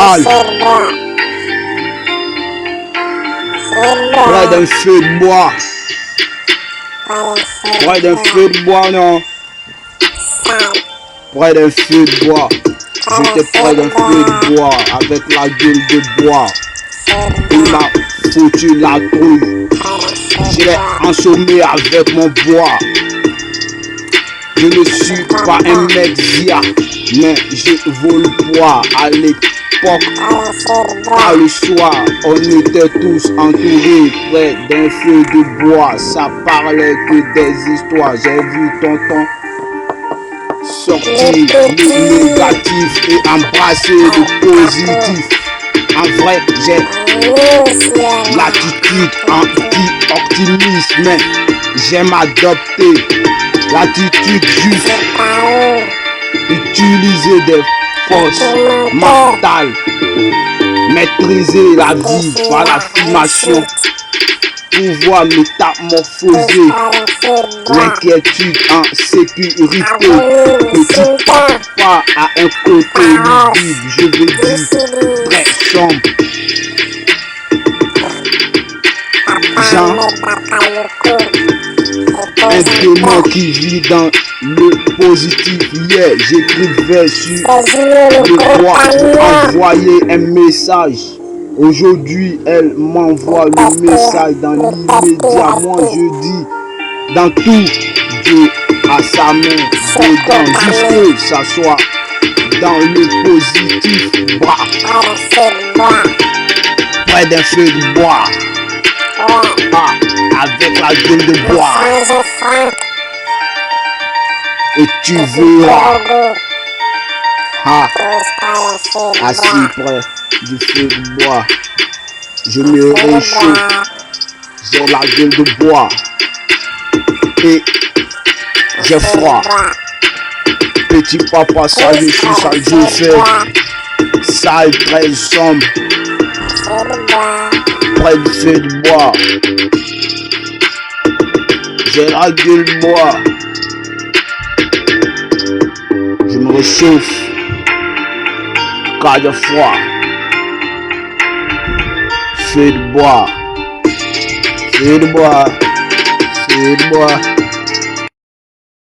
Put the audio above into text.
sale. Près d'un feu de bois. Près d'un feu de bois, non. Près d'un feu de bois. J'étais près d'un feu de bois avec la gueule de bois. Il m'a foutu la trouille. Je l'ai assommé avec mon bois. Je ne suis pas un mec zia, mais je vole le poids. À l'époque, à le soir, on était tous entourés près d'un feu de bois. Ça parlait que des histoires. J'ai vu tonton sortir le négatif et embrasser le positif. En vrai, j'ai l'attitude anti-optimiste, mais j'aime adopter l'attitude juste. Utiliser des forces mentales, maîtriser la vie par l'affirmation, pouvoir métamorphoser l'inquiétude en sécurité. Petit pas à un côté lugubre, je veux dire très sombre. Jean, un démon qui vit dans le positif. Hier, j'écrivais sur le bois, envoyer un message. Aujourd'hui, elle m'envoie le message dans l'immédiat. Moi, je dis dans tout, Dieu a sa main dedans, juste que ça soit dans le positif. Près d'un feu de bois. Avec la gueule de bois. Et tu verras. Assis près du feu de bois. Je me réchauffe. J'ai la gueule de bois. Et j'ai froid. Petit papa, ça je suis, ça je fais. Sale, très sombre. Près du feu de bois. J'ai la gueule de bois. Je me réchauffe. Car de froid. Feu de bois. Feu de bois. Feu de bois.